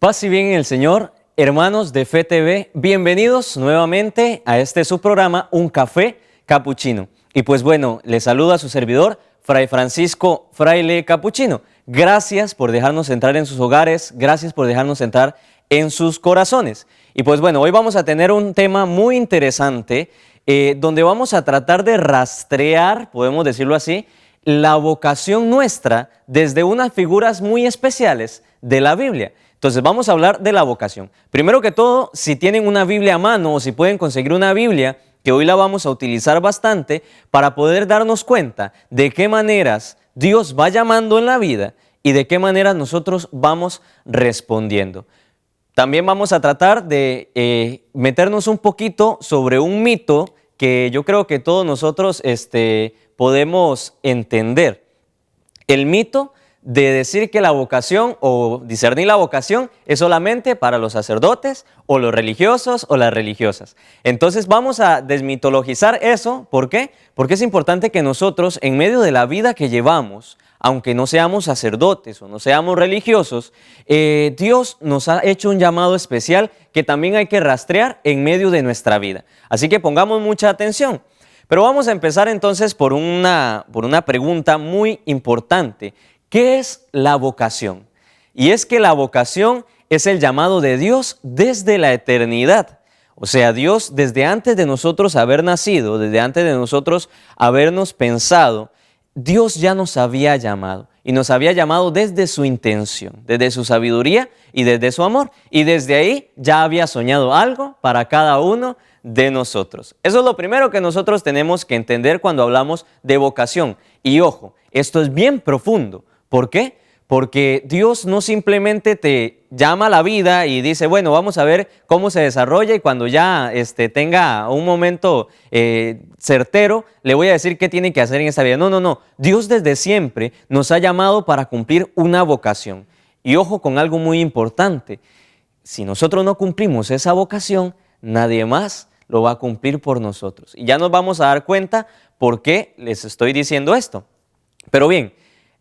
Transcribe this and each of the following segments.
Paz y bien en el Señor, hermanos de Fe TV, bienvenidos nuevamente a este su programa, Un Café Capuchino. Y pues bueno, les saluda su servidor, Fray Francisco Fraile Capuchino. Gracias por dejarnos entrar en sus hogares, gracias por dejarnos entrar en sus corazones. Y pues bueno, hoy vamos a tener un tema muy interesante, donde vamos a tratar de rastrear, podemos decirlo así, la vocación nuestra desde unas figuras muy especiales de la Biblia. Entonces vamos a hablar de la vocación. Primero que todo, si tienen una Biblia a mano o si pueden conseguir una Biblia, que hoy la vamos a utilizar bastante para poder darnos cuenta de qué maneras Dios va llamando en la vida y de qué maneras nosotros vamos respondiendo. También vamos a tratar de meternos un poquito sobre un mito que yo creo que todos nosotros podemos entender. El mito de decir que la vocación o discernir la vocación es solamente para los sacerdotes o los religiosos o las religiosas. Entonces vamos a desmitologizar eso. ¿Por qué? Porque es importante que nosotros, en medio de la vida que llevamos, aunque no seamos sacerdotes o no seamos religiosos, Dios nos ha hecho un llamado especial que también hay que rastrear en medio de nuestra vida. Así que pongamos mucha atención. Pero vamos a empezar entonces por una pregunta muy importante. ¿Qué es la vocación? Y es que la vocación es el llamado de Dios desde la eternidad. O sea, Dios desde antes de nosotros haber nacido, desde antes de nosotros habernos pensado, Dios ya nos había llamado. Y nos había llamado desde su intención, desde su sabiduría y desde su amor. Y desde ahí ya había soñado algo para cada uno de nosotros. Eso es lo primero que nosotros tenemos que entender cuando hablamos de vocación. Y ojo, esto es bien profundo. ¿Por qué? Porque Dios no simplemente te llama a la vida y dice, bueno, vamos a ver cómo se desarrolla y cuando ya tenga un momento certero, le voy a decir qué tiene que hacer en esta vida. No. Dios desde siempre nos ha llamado para cumplir una vocación. Y ojo con algo muy importante. Si nosotros no cumplimos esa vocación, nadie más lo va a cumplir por nosotros. Y ya nos vamos a dar cuenta por qué les estoy diciendo esto. Pero bien,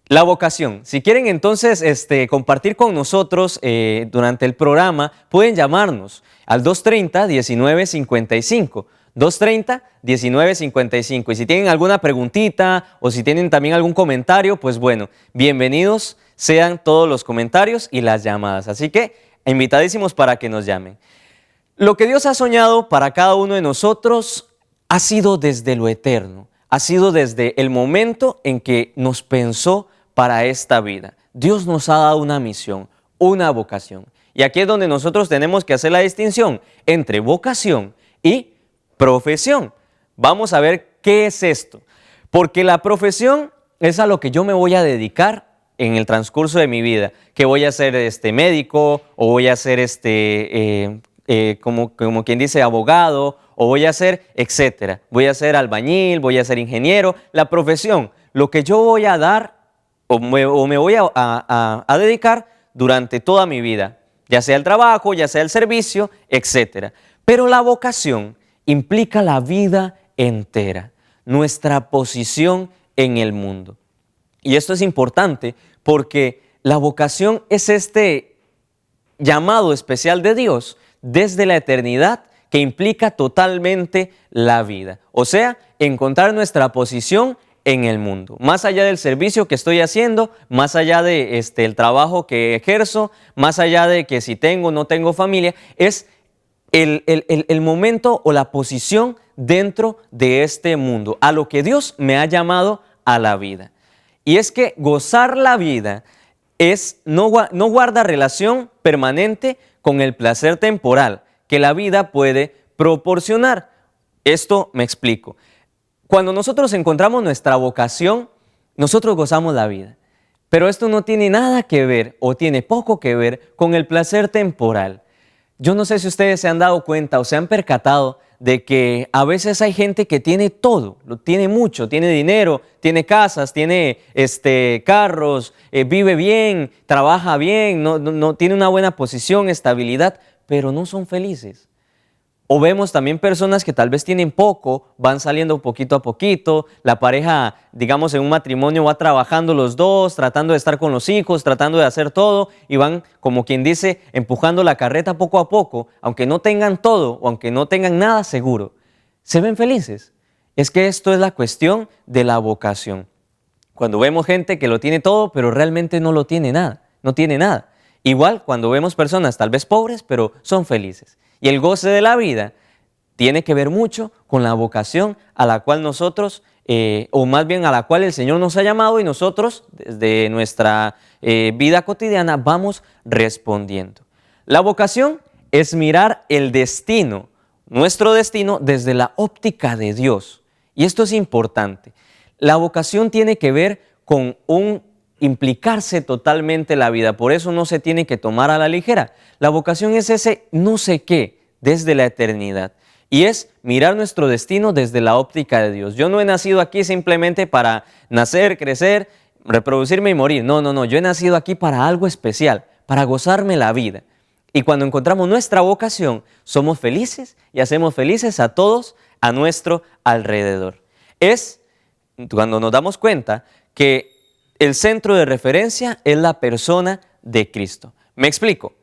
la vocación. Si quieren entonces compartir con nosotros durante el programa, pueden llamarnos al 230-1955. 230-1955. Y si tienen alguna preguntita o si tienen también algún comentario, pues bueno, bienvenidos sean todos los comentarios y las llamadas. Así que invitadísimos para que nos llamen. Lo que Dios ha soñado para cada uno de nosotros ha sido desde lo eterno. Ha sido desde el momento en que nos pensó para esta vida. Dios nos ha dado una misión, una vocación. Y aquí es donde nosotros tenemos que hacer la distinción entre vocación y profesión. Vamos a ver qué es esto. Porque la profesión es a lo que yo me voy a dedicar en el transcurso de mi vida. Que voy a ser médico o voy a ser como quien dice abogado o voy a ser etcétera. Voy a ser albañil, voy a ser ingeniero. La profesión, lo que yo voy a dar o me voy a dedicar durante toda mi vida, ya sea el trabajo, ya sea el servicio, etcétera. Pero la vocación implica la vida entera, nuestra posición en el mundo. Y esto es importante porque la vocación es este llamado especial de Dios desde la eternidad que implica totalmente la vida. O sea, encontrar nuestra posición en el mundo, más allá del servicio que estoy haciendo, más allá de el trabajo que ejerzo, más allá de que si tengo o no tengo familia, es el momento o la posición dentro de este mundo, a lo que Dios me ha llamado a la vida. Y es que gozar la vida no guarda relación permanente con el placer temporal que la vida puede proporcionar. Esto me explico. Cuando nosotros encontramos nuestra vocación, nosotros gozamos la vida. Pero esto no tiene nada que ver o tiene poco que ver con el placer temporal. Yo no sé si ustedes se han dado cuenta o se han percatado de que a veces hay gente que tiene todo, lo tiene mucho, tiene dinero, tiene casas, tiene carros, vive bien, trabaja bien, no tiene una buena posición, estabilidad, pero no son felices. O vemos también personas que tal vez tienen poco, van saliendo poquito a poquito, la pareja, digamos, en un matrimonio va trabajando los dos, tratando de estar con los hijos, tratando de hacer todo y van, como quien dice, empujando la carreta poco a poco, aunque no tengan todo o aunque no tengan nada seguro. Se ven felices. Es que esto es la cuestión de la vocación. Cuando vemos gente que lo tiene todo, pero realmente no lo tiene nada, no tiene nada. Igual cuando vemos personas tal vez pobres, pero son felices. Y el goce de la vida tiene que ver mucho con la vocación a la cual nosotros, o más bien a la cual el Señor nos ha llamado y nosotros desde nuestra vida cotidiana vamos respondiendo. La vocación es mirar el destino, nuestro destino, desde la óptica de Dios. Y esto es importante. La vocación tiene que ver con implicarse totalmente la vida, por eso no se tiene que tomar a la ligera. La vocación es ese no sé qué desde la eternidad y es mirar nuestro destino desde la óptica de Dios. Yo no he nacido aquí simplemente para nacer, crecer, reproducirme y morir. No, yo he nacido aquí para algo especial, para gozarme la vida. Y cuando encontramos nuestra vocación, somos felices y hacemos felices a todos a nuestro alrededor. Es cuando nos damos cuenta que el centro de referencia es la persona de Cristo. Me explico.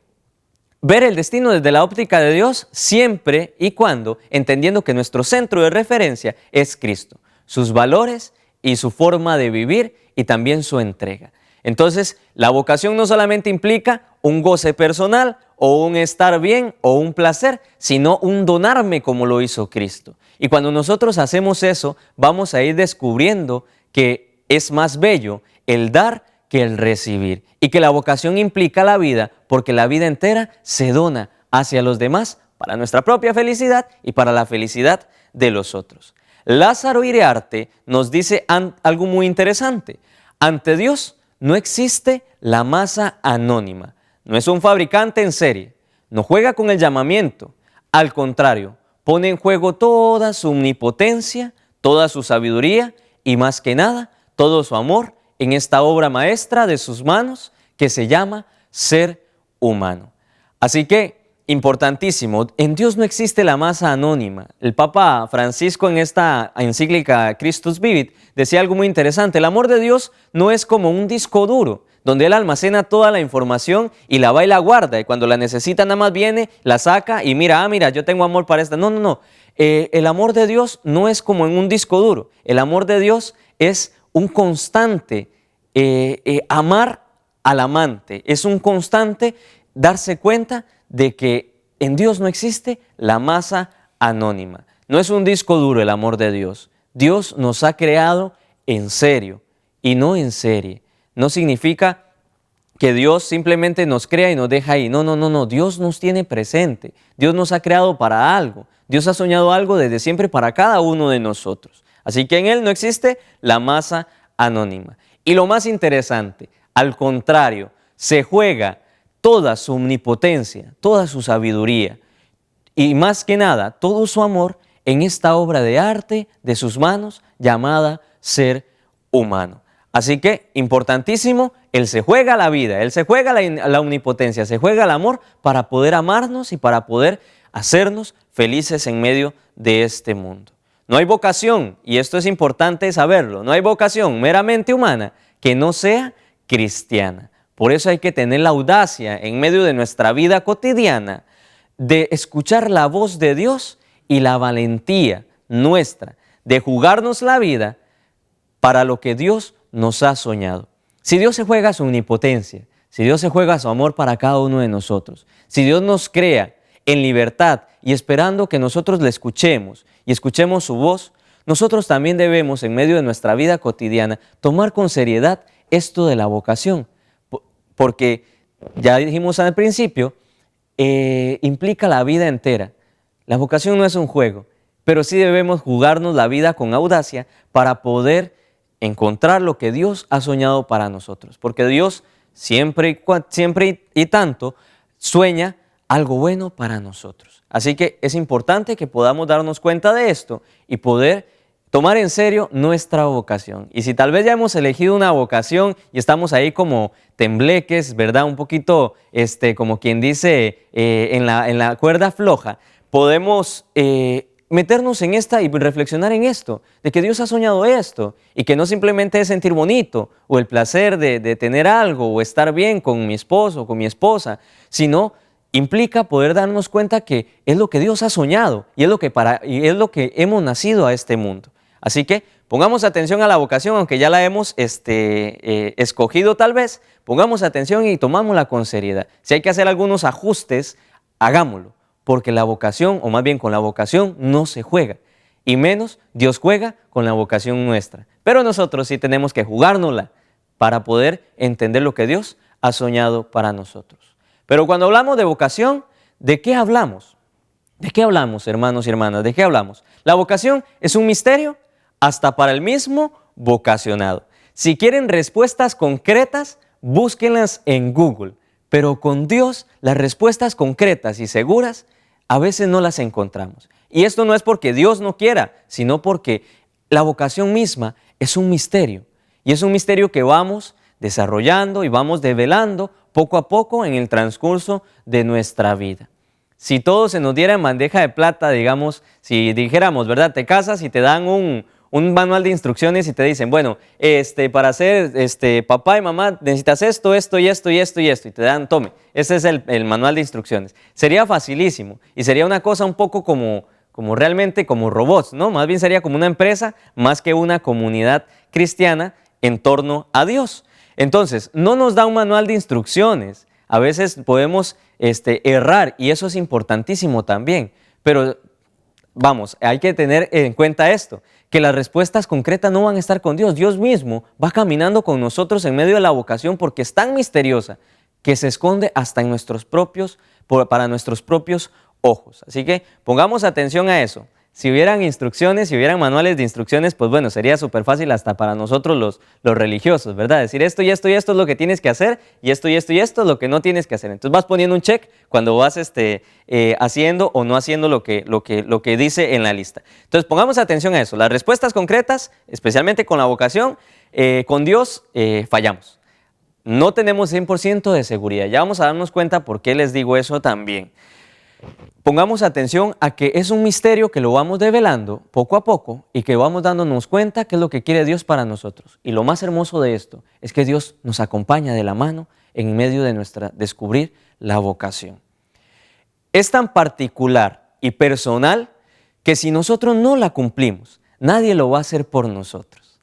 Ver el destino desde la óptica de Dios siempre y cuando entendiendo que nuestro centro de referencia es Cristo, sus valores y su forma de vivir y también su entrega. Entonces, la vocación no solamente implica un goce personal o un estar bien o un placer, sino un donarme como lo hizo Cristo. Y cuando nosotros hacemos eso, vamos a ir descubriendo que es más bello el dar que el recibir y que la vocación implica la vida porque la vida entera se dona hacia los demás para nuestra propia felicidad y para la felicidad de los otros. Lázaro Iriarte nos dice algo muy interesante. Ante Dios no existe la masa anónima, no es un fabricante en serie, no juega con el llamamiento, al contrario, pone en juego toda su omnipotencia, toda su sabiduría y más que nada, todo su amor en esta obra maestra de sus manos que se llama ser humano. Así que, importantísimo, en Dios no existe la masa anónima. El Papa Francisco en esta encíclica Christus Vivit decía algo muy interesante. El amor de Dios no es como un disco duro, donde Él almacena toda la información y la va y la guarda, y cuando la necesita nada más viene, la saca y mira, yo tengo amor para esta. No. El amor de Dios no es como en un disco duro. El amor de Dios es un constante amar al amante, es un constante darse cuenta de que en Dios no existe la masa anónima. No es un disco duro el amor de Dios. Dios nos ha creado en serio y no en serie. No significa que Dios simplemente nos crea y nos deja ahí. No. Dios nos tiene presente. Dios nos ha creado para algo. Dios ha soñado algo desde siempre para cada uno de nosotros. Así que en Él no existe la masa anónima. Y lo más interesante, al contrario, se juega toda su omnipotencia, toda su sabiduría y más que nada todo su amor en esta obra de arte de sus manos llamada ser humano. Así que, importantísimo, Él se juega la vida, Él se juega la omnipotencia, se juega el amor para poder amarnos y para poder hacernos felices en medio de este mundo. No hay vocación, y esto es importante saberlo, no hay vocación meramente humana que no sea cristiana. Por eso hay que tener la audacia en medio de nuestra vida cotidiana de escuchar la voz de Dios y la valentía nuestra de jugarnos la vida para lo que Dios nos ha soñado. Si Dios se juega su omnipotencia, si Dios se juega su amor para cada uno de nosotros, si Dios nos crea en libertad y esperando que nosotros le escuchemos y escuchemos su voz, nosotros también debemos en medio de nuestra vida cotidiana tomar con seriedad esto de la vocación, porque ya dijimos al principio, implica la vida entera. La vocación no es un juego, pero sí debemos jugarnos la vida con audacia para poder encontrar lo que Dios ha soñado para nosotros, porque Dios siempre y tanto sueña algo bueno para nosotros. Así que es importante que podamos darnos cuenta de esto y poder tomar en serio nuestra vocación. Y si tal vez ya hemos elegido una vocación y estamos ahí como tembleques, ¿verdad? Un poquito, como quien dice, en la cuerda floja, podemos meternos en esta y reflexionar en esto, de que Dios ha soñado esto y que no simplemente es sentir bonito o el placer de tener algo o estar bien con mi esposo o con mi esposa, sino implica poder darnos cuenta que es lo que Dios ha soñado y es lo que hemos nacido a este mundo. Así que pongamos atención a la vocación, aunque ya la hemos escogido tal vez, pongamos atención y tomámosla con seriedad. Si hay que hacer algunos ajustes, hagámoslo, porque la vocación, o más bien con la vocación, no se juega, y menos Dios juega con la vocación nuestra. Pero nosotros sí tenemos que jugárnosla para poder entender lo que Dios ha soñado para nosotros. Pero cuando hablamos de vocación, ¿de qué hablamos? ¿De qué hablamos, hermanos y hermanas? ¿De qué hablamos? La vocación es un misterio hasta para el mismo vocacionado. Si quieren respuestas concretas, búsquenlas en Google. Pero con Dios, las respuestas concretas y seguras a veces no las encontramos. Y esto no es porque Dios no quiera, sino porque la vocación misma es un misterio. Y es un misterio que vamos desarrollando y vamos develando poco a poco en el transcurso de nuestra vida. Si todo se nos diera en bandeja de plata, digamos, si dijéramos, ¿verdad? Te casas y te dan un manual de instrucciones y te dicen, bueno, para ser papá y mamá necesitas esto, esto y esto y esto y esto, y te dan, tome, ese es el manual de instrucciones. Sería facilísimo y sería una cosa un poco como realmente como robots, ¿no? Más bien sería como una empresa más que una comunidad cristiana en torno a Dios. Entonces, no nos da un manual de instrucciones. A veces podemos errar y eso es importantísimo también. Pero vamos, hay que tener en cuenta esto, que las respuestas concretas no van a estar con Dios. Dios mismo va caminando con nosotros en medio de la vocación porque es tan misteriosa que se esconde hasta en para nuestros propios ojos. Así que pongamos atención a eso. Si hubieran instrucciones, si hubieran manuales de instrucciones, pues bueno, sería súper fácil hasta para nosotros los religiosos, ¿verdad? Decir esto y esto y esto es lo que tienes que hacer y esto y esto y esto es lo que no tienes que hacer. Entonces vas poniendo un check cuando vas haciendo o no haciendo lo que dice en la lista. Entonces pongamos atención a eso. Las respuestas concretas, especialmente con la vocación, con Dios fallamos. No tenemos 100% de seguridad. Ya vamos a darnos cuenta por qué les digo eso también. Pongamos atención a que es un misterio que lo vamos develando poco a poco y que vamos dándonos cuenta qué es lo que quiere Dios para nosotros. Y lo más hermoso de esto es que Dios nos acompaña de la mano en medio de nuestra descubrir la vocación. Es tan particular y personal que si nosotros no la cumplimos, nadie lo va a hacer por nosotros.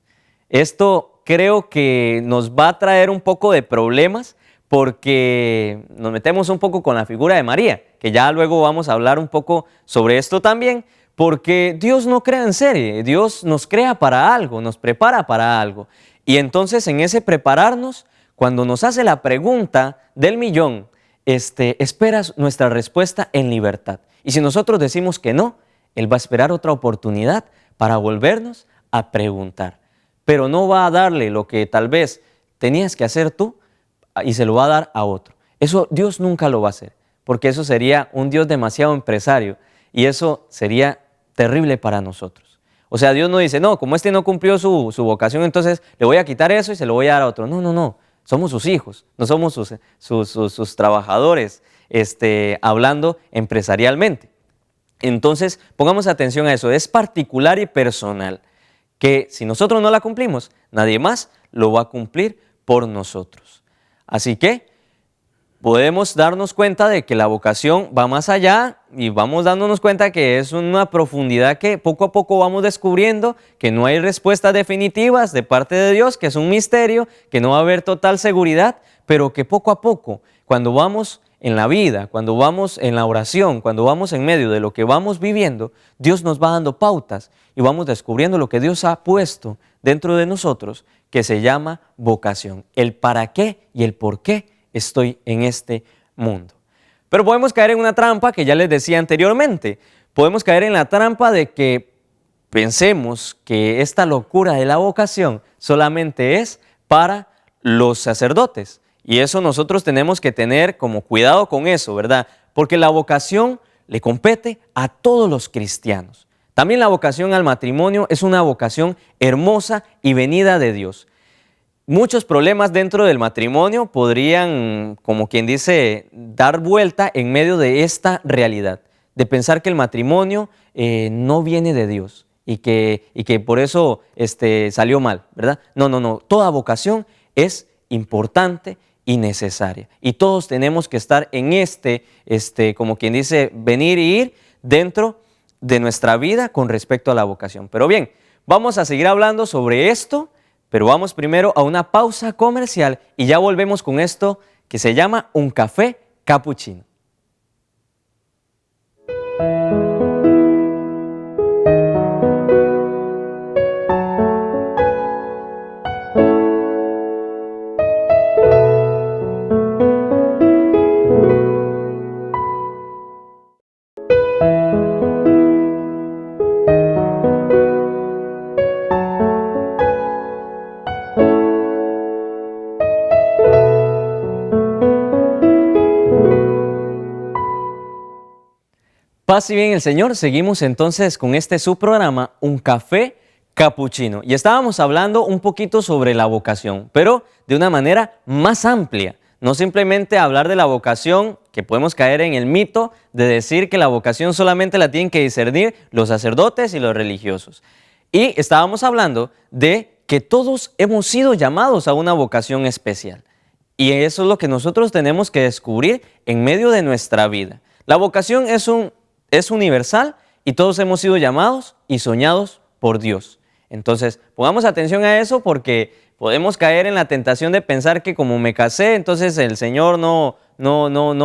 Esto creo que nos va a traer un poco de problemas porque nos metemos un poco con la figura de María, que ya luego vamos a hablar un poco sobre esto también, porque Dios no crea en serie, Dios nos crea para algo, nos prepara para algo. Y entonces en ese prepararnos, cuando nos hace la pregunta del millón, esperas nuestra respuesta en libertad. Y si nosotros decimos que no, Él va a esperar otra oportunidad para volvernos a preguntar. Pero no va a darle lo que tal vez tenías que hacer tú, y se lo va a dar a otro. Eso Dios nunca lo va a hacer, porque eso sería un Dios demasiado empresario y eso sería terrible para nosotros. O sea, Dios no dice, no, como no cumplió su vocación, entonces le voy a quitar eso y se lo voy a dar a otro. No, no, no, somos sus hijos, no somos sus trabajadores, hablando empresarialmente. Entonces, pongamos atención a eso, es particular y personal, que si nosotros no la cumplimos, nadie más lo va a cumplir por nosotros. Así que podemos darnos cuenta de que la vocación va más allá y vamos dándonos cuenta que es una profundidad que poco a poco vamos descubriendo, que no hay respuestas definitivas de parte de Dios, que es un misterio, que no va a haber total seguridad, pero que poco a poco, cuando vamos en la vida, cuando vamos en la oración, cuando vamos en medio de lo que vamos viviendo, Dios nos va dando pautas y vamos descubriendo lo que Dios ha puesto dentro de nosotros, que se llama vocación, el para qué y el por qué estoy en este mundo. Pero podemos caer en una trampa que ya les decía anteriormente, podemos caer en la trampa de que pensemos que esta locura de la vocación solamente es para los sacerdotes, y eso nosotros tenemos que tener como cuidado con eso, ¿verdad? Porque la vocación le compete a todos los cristianos. También la vocación al matrimonio es una vocación hermosa y venida de Dios. Muchos problemas dentro del matrimonio podrían, como quien dice, dar vuelta en medio de esta realidad. de pensar que el matrimonio no viene de Dios y que por eso salió mal, ¿verdad? No, no, no. Toda vocación es importante y necesaria. Y todos tenemos que estar en como quien dice, venir y ir dentro de nuestra vida con respecto a la vocación. Pero bien, vamos a seguir hablando sobre esto, pero vamos primero a una pausa comercial y ya volvemos con esto que se llama un café capuchino. Paz y bien el Señor, seguimos entonces con su programa, Un Café Capuchino. Y estábamos hablando un poquito sobre la vocación, pero de una manera más amplia. No simplemente hablar de la vocación, que podemos caer en el mito de decir que la vocación solamente la tienen que discernir los sacerdotes y los religiosos. Y estábamos hablando de que todos hemos sido llamados a una vocación especial. Y eso es lo que nosotros tenemos que descubrir en medio de nuestra vida. La vocación es universal y todos hemos sido llamados y soñados por Dios. Entonces, pongamos atención a eso porque podemos caer en la tentación de pensar que como me casé, entonces el Señor no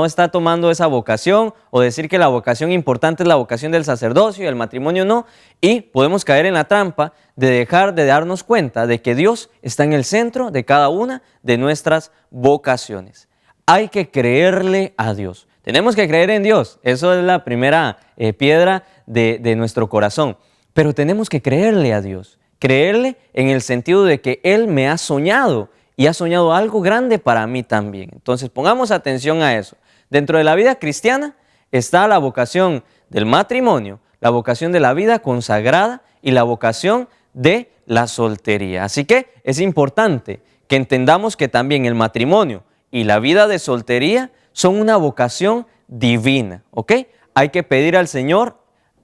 está tomando esa vocación, o decir que la vocación importante es la vocación del sacerdocio y el matrimonio no, y podemos caer en la trampa de dejar de darnos cuenta de que Dios está en el centro de cada una de nuestras vocaciones. Hay que creerle a Dios. Tenemos que creer en Dios, eso es la primera piedra de nuestro corazón, pero tenemos que creerle a Dios, creerle en el sentido de que Él me ha soñado y ha soñado algo grande para mí también. Entonces pongamos atención a eso. Dentro de la vida cristiana está la vocación del matrimonio, la vocación de la vida consagrada y la vocación de la soltería. Así que es importante que entendamos que también el matrimonio y la vida de soltería son una vocación divina, ¿ok? Hay que pedir al Señor,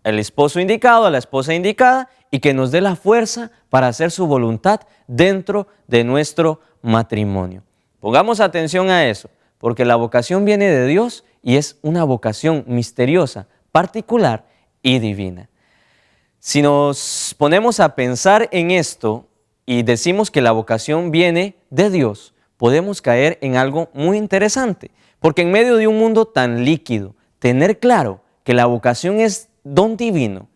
al esposo indicado, a la esposa indicada, y que nos dé la fuerza para hacer su voluntad dentro de nuestro matrimonio. Pongamos atención a eso, porque la vocación viene de Dios y es una vocación misteriosa, particular y divina. Si nos ponemos a pensar en esto y decimos que la vocación viene de Dios, podemos caer en algo muy interesante. Porque en medio de un mundo tan líquido, tener claro que la vocación es don divino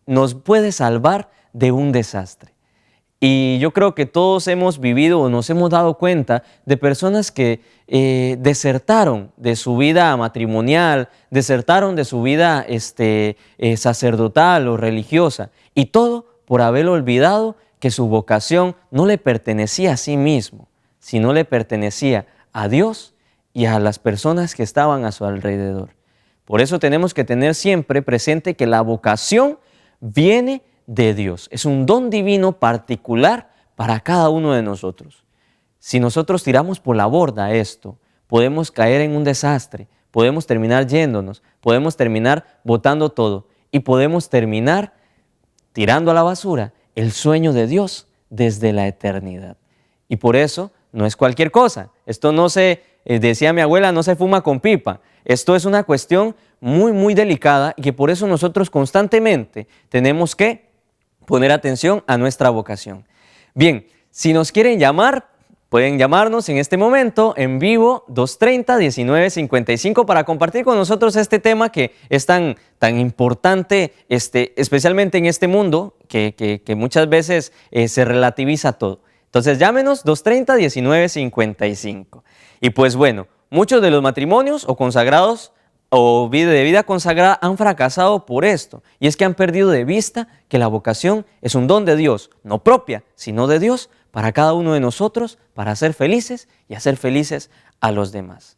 nos puede salvar de un desastre. Y yo creo que todos hemos vivido o nos hemos dado cuenta de personas que desertaron de su vida matrimonial, desertaron de su vida sacerdotal o religiosa, y todo por haber olvidado que su vocación no le pertenecía a sí mismo, sino le pertenecía a Dios y a las personas que estaban a su alrededor. Por eso tenemos que tener siempre presente que la vocación viene de Dios. Es un don divino particular para cada uno de nosotros. Si nosotros tiramos por la borda esto, podemos caer en un desastre, podemos terminar yéndonos, podemos terminar botando todo y podemos terminar tirando a la basura el sueño de Dios desde la eternidad. Y por eso no es cualquier cosa. Esto no decía mi abuela, no se fuma con pipa. Esto es una cuestión muy, muy delicada y que por eso nosotros constantemente tenemos que poner atención a nuestra vocación. Bien, si nos quieren llamar, pueden llamarnos en este momento en vivo 230-1955 para compartir con nosotros este tema que es tan importante, especialmente en este mundo que muchas veces se relativiza todo. Entonces llámenos 230-1955. Y pues bueno, muchos de los matrimonios o consagrados o de vida consagrada han fracasado por esto. Y es que han perdido de vista que la vocación es un don de Dios, no propia, sino de Dios para cada uno de nosotros, para ser felices y hacer felices a los demás.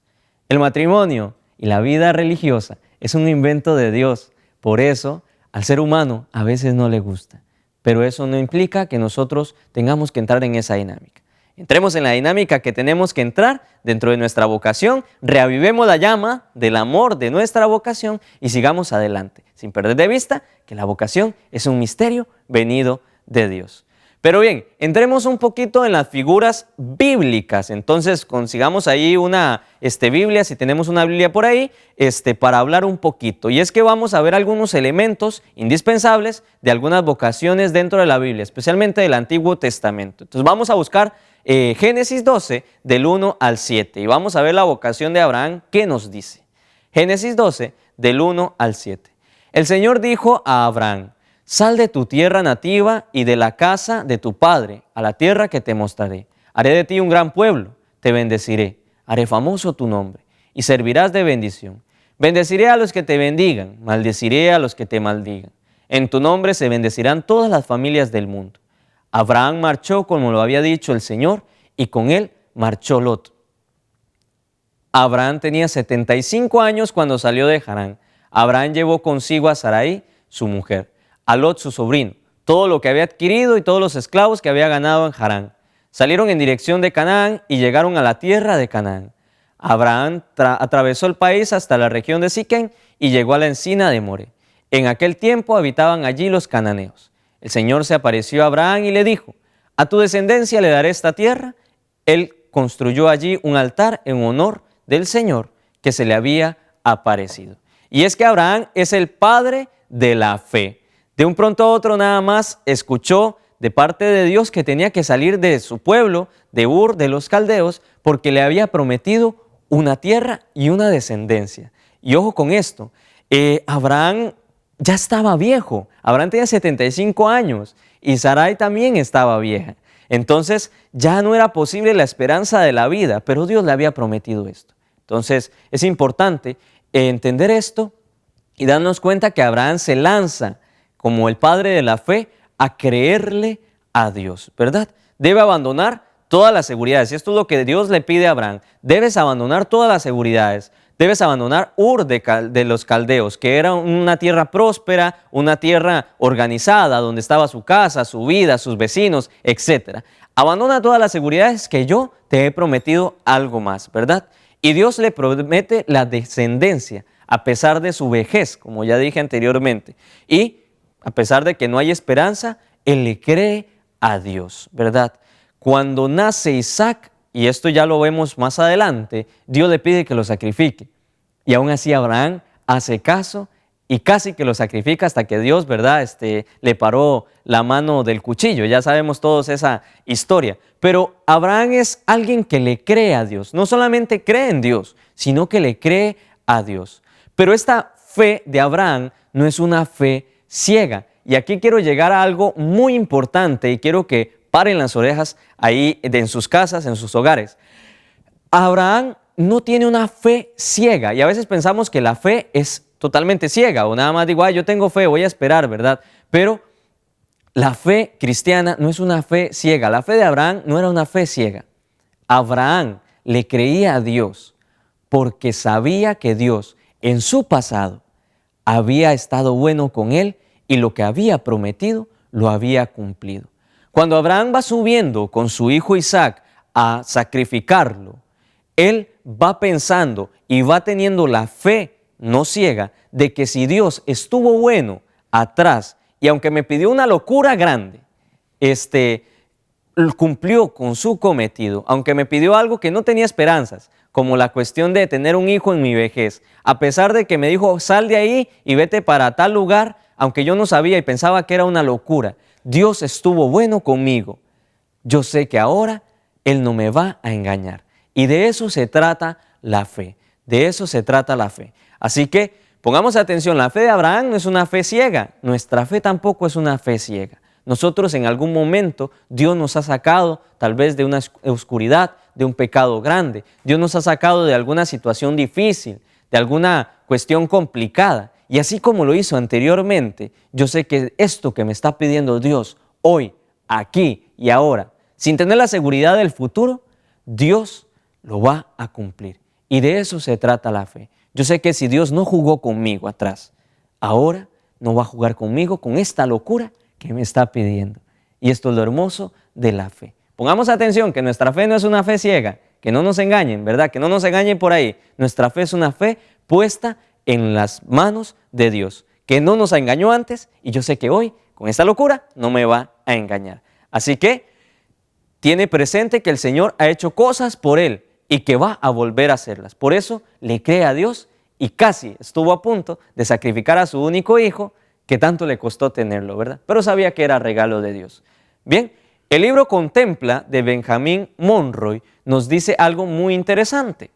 El matrimonio y la vida religiosa es un invento de Dios. Por eso, al ser humano a veces no le gusta. Pero eso no implica que nosotros tengamos que entrar en esa dinámica. entremos en la dinámica que tenemos que entrar dentro de nuestra vocación, reavivemos la llama del amor de nuestra vocación y sigamos adelante, sin perder de vista que la vocación es un misterio venido de Dios. Pero bien, entremos un poquito en las figuras bíblicas. Entonces, consigamos ahí una Biblia, si tenemos una Biblia por ahí, para hablar un poquito. Y es que vamos a ver algunos elementos indispensables de algunas vocaciones dentro de la Biblia, especialmente del Antiguo Testamento. Entonces, vamos a buscar Génesis 12, del 1 al 7. Y vamos a ver la vocación de Abraham, ¿qué nos dice? Génesis 12, del 1 al 7. El Señor dijo a Abraham: sal de tu tierra nativa y de la casa de tu padre, a la tierra que te mostraré. Haré de ti un gran pueblo, te bendeciré, haré famoso tu nombre, y servirás de bendición. Bendeciré a los que te bendigan, maldeciré a los que te maldigan. En tu nombre se bendecirán todas las familias del mundo. Abraham marchó como lo había dicho el Señor, y con él marchó Lot. Abraham tenía 75 años cuando salió de Harán. Abraham llevó consigo a Sarai, su mujer, a Lot su sobrino, todo lo que había adquirido y todos los esclavos que había ganado en Harán. Salieron en dirección de Canaán y llegaron a la tierra de Canaán. Abraham atravesó el país hasta la región de Siquem y llegó a la encina de More. En aquel tiempo habitaban allí los cananeos. El Señor se apareció a Abraham y le dijo: a tu descendencia le daré esta tierra. Él construyó allí un altar en honor del Señor que se le había aparecido. Y es que Abraham es el padre de la fe. De un pronto a otro nada más escuchó de parte de Dios que tenía que salir de su pueblo, de Ur, de los caldeos, porque le había prometido una tierra y una descendencia. Y ojo con esto, Abraham ya estaba viejo, Abraham tenía 75 años y Sarai también estaba vieja. Entonces ya no era posible la esperanza de la vida, pero Dios le había prometido esto. Entonces es importante entender esto y darnos cuenta que Abraham se lanza como el padre de la fe a creerle a Dios, ¿verdad? Debe abandonar todas las seguridades. Y esto es lo que Dios le pide a Abraham. Debes abandonar todas las seguridades. Debes abandonar Ur de los caldeos, que era una tierra próspera, una tierra organizada, donde estaba su casa, su vida, sus vecinos, etc. Abandona todas las seguridades, que yo te he prometido algo más, ¿verdad? Y Dios le promete la descendencia, a pesar de su vejez, como ya dije anteriormente. Y a pesar de que no hay esperanza, él le cree a Dios, ¿verdad? Cuando nace Isaac, y esto ya lo vemos más adelante, Dios le pide que lo sacrifique. Y aún así Abraham hace caso y casi que lo sacrifica hasta que Dios, ¿verdad?, le paró la mano del cuchillo. Ya sabemos todos esa historia. Pero Abraham es alguien que le cree a Dios. No solamente cree en Dios, sino que le cree a Dios. Pero esta fe de Abraham no es una fe ciega. Y aquí quiero llegar a algo muy importante y quiero que paren las orejas ahí en sus casas, en sus hogares. Abraham no tiene una fe ciega y a veces pensamos que la fe es totalmente ciega o nada más digo, yo tengo fe, voy a esperar, ¿verdad? Pero la fe cristiana no es una fe ciega. La fe de Abraham no era una fe ciega. Abraham le creía a Dios porque sabía que Dios en su pasado había estado bueno con él y lo que había prometido lo había cumplido. Cuando Abraham va subiendo con su hijo Isaac a sacrificarlo, él va pensando y va teniendo la fe no ciega de que si Dios estuvo bueno atrás y aunque me pidió una locura grande, cumplió con su cometido, aunque me pidió algo que no tenía esperanzas, como la cuestión de tener un hijo en mi vejez, a pesar de que me dijo, sal de ahí y vete para tal lugar, aunque yo no sabía y pensaba que era una locura, Dios estuvo bueno conmigo. Yo sé que ahora Él no me va a engañar. Y de eso se trata la fe, de eso se trata la fe. Así que pongamos atención, la fe de Abraham no es una fe ciega, nuestra fe tampoco es una fe ciega. Nosotros en algún momento Dios nos ha sacado tal vez de una oscuridad, de un pecado grande. Dios nos ha sacado de alguna situación difícil, de alguna cuestión complicada. Y así como lo hizo anteriormente, yo sé que esto que me está pidiendo Dios hoy, aquí y ahora, sin tener la seguridad del futuro, Dios lo va a cumplir. Y de eso se trata la fe. Yo sé que si Dios no jugó conmigo atrás, ahora no va a jugar conmigo con esta locura que me está pidiendo. Y esto es lo hermoso de la fe. pongamos atención que nuestra fe no es una fe ciega, que no nos engañen, ¿verdad? Que no nos engañen por ahí. Nuestra fe es una fe puesta en las manos de Dios, que no nos engañó antes y yo sé que hoy, con esta locura, no me va a engañar. Así que tiene presente que el Señor ha hecho cosas por él y que va a volver a hacerlas. Por eso le cree a Dios y casi estuvo a punto de sacrificar a su único hijo, que tanto le costó tenerlo, ¿verdad? Pero sabía que era regalo de Dios. Bien, el libro Contempla de Benjamín Monroy nos dice algo muy interesante.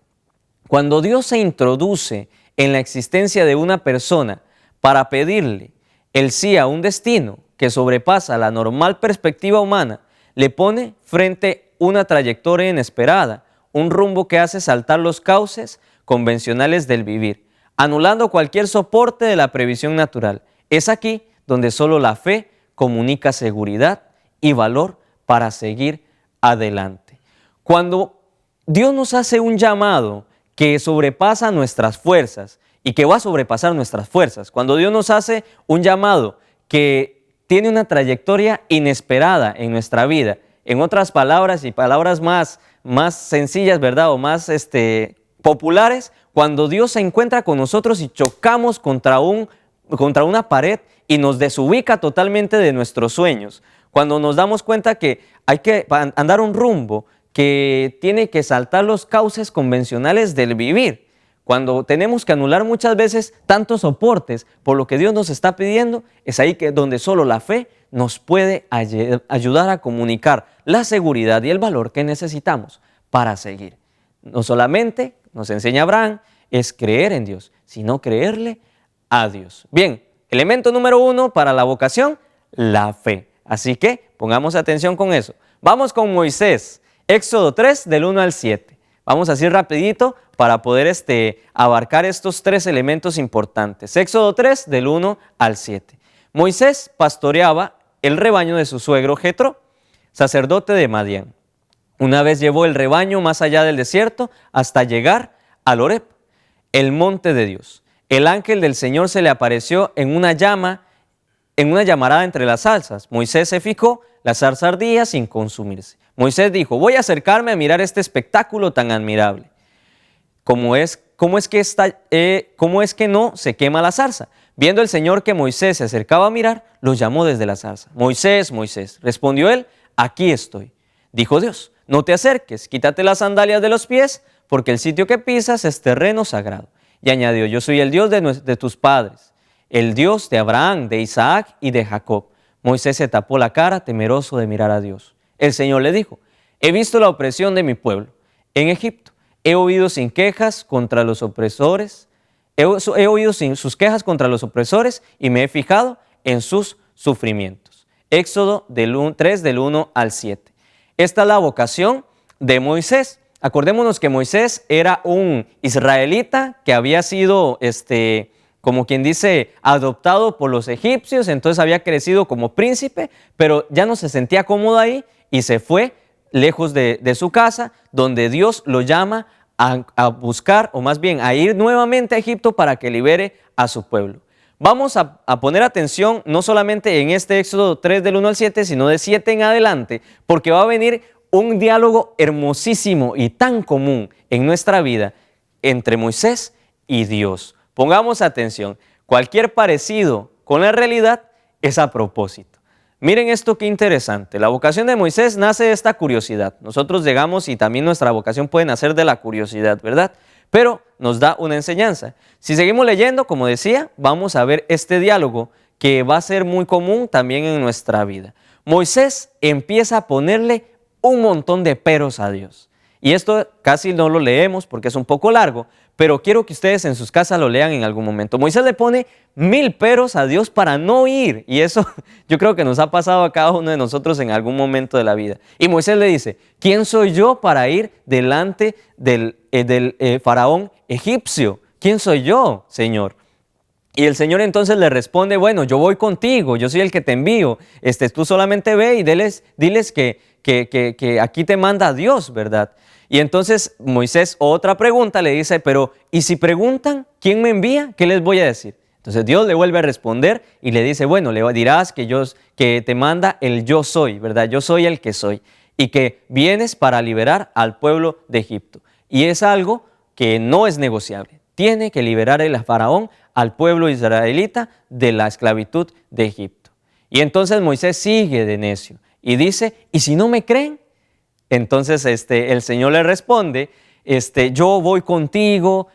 Cuando Dios se introduce en la existencia de una persona para pedirle el sí a un destino que sobrepasa la normal perspectiva humana, le pone frente una trayectoria inesperada, un rumbo que hace saltar los cauces convencionales del vivir, anulando cualquier soporte de la previsión natural. Es aquí donde solo la fe comunica seguridad y valor para seguir adelante. Cuando Dios nos hace un llamado que sobrepasa nuestras fuerzas y que va a sobrepasar nuestras fuerzas, cuando Dios nos hace un llamado que tiene una trayectoria inesperada en nuestra vida, en otras palabras y palabras más sencillas, ¿verdad? O más populares, cuando Dios se encuentra con nosotros y chocamos contra una pared y nos desubica totalmente de nuestros sueños, cuando nos damos cuenta que hay que andar un rumbo que tiene que saltar los cauces convencionales del vivir, cuando tenemos que anular muchas veces tantos soportes por lo que Dios nos está pidiendo, es ahí donde solo la fe nos puede ayudar a comunicar la seguridad y el valor que necesitamos para seguir. No solamente, nos enseña Abraham, es creer en Dios, sino creerle a Dios. Bien, elemento número 1 para la vocación, la fe. Así que pongamos atención con eso. Vamos con Moisés, Éxodo 3 del 1 al 7. Vamos así rapidito para poder abarcar estos 3 elementos importantes. Éxodo 3 del 1 al 7. Moisés pastoreaba el rebaño de su suegro Jetro, sacerdote de Madián. Una vez llevó el rebaño más allá del desierto hasta llegar al Horeb, el monte de Dios. El ángel del Señor se le apareció en una llamarada entre las zarzas. Moisés se fijó, la zarza ardía sin consumirse. Moisés dijo: voy a acercarme a mirar este espectáculo tan admirable. ¿Cómo es que no se quema la zarza? Viendo el Señor que Moisés se acercaba a mirar, lo llamó desde la zarza. Moisés, Moisés. Respondió él: aquí estoy. Dijo Dios: no te acerques, quítate las sandalias de los pies, porque el sitio que pisas es terreno sagrado. Y añadió: yo soy el Dios de tus padres, el Dios de Abraham, de Isaac y de Jacob. Moisés se tapó la cara, temeroso de mirar a Dios. El Señor le dijo: he visto la opresión de mi pueblo en Egipto. He oído sus quejas contra los opresores. Y me he fijado en sus sufrimientos. Éxodo 3 del 1 al 7. Esta es la vocación de Moisés. Acordémonos que Moisés era un israelita que había sido, como quien dice, adoptado por los egipcios, entonces había crecido como príncipe, pero ya no se sentía cómodo ahí y se fue lejos de su casa, donde Dios lo llama a buscar, o más bien a ir nuevamente a Egipto para que libere a su pueblo. Vamos a poner atención no solamente en este Éxodo 3 del 1 al 7, sino de 7 en adelante, porque va a venir un diálogo hermosísimo y tan común en nuestra vida entre Moisés y Dios. Pongamos atención, cualquier parecido con la realidad es a propósito. Miren esto qué interesante, la vocación de Moisés nace de esta curiosidad. Nosotros llegamos y también nuestra vocación puede nacer de la curiosidad, ¿verdad? Pero nos da una enseñanza. Si seguimos leyendo, como decía, vamos a ver este diálogo que va a ser muy común también en nuestra vida. Moisés empieza a ponerle un montón de peros a Dios. Y esto casi no lo leemos porque es un poco largo, pero quiero que ustedes en sus casas lo lean en algún momento. Moisés le pone 1000 peros a Dios para no ir, y eso yo creo que nos ha pasado a cada uno de nosotros en algún momento de la vida. Y Moisés le dice: ¿quién soy yo para ir delante del faraón egipcio? ¿Quién soy yo, Señor? Y el Señor entonces le responde: bueno, yo voy contigo, yo soy el que te envío, tú solamente ve y diles que aquí te manda Dios, ¿verdad? Y entonces Moisés, otra pregunta, le dice: pero ¿y si preguntan quién me envía? ¿Qué les voy a decir? Entonces Dios le vuelve a responder y le dice: bueno, le dirás que te manda el yo soy, ¿verdad? Yo soy el que soy. y que vienes para liberar al pueblo de Egipto. Y es algo que no es negociable. Tiene que liberar el faraón al pueblo israelita de la esclavitud de Egipto. Y entonces Moisés sigue de necio y dice, ¿y si no me creen? Entonces el Señor le responde, yo voy contigo,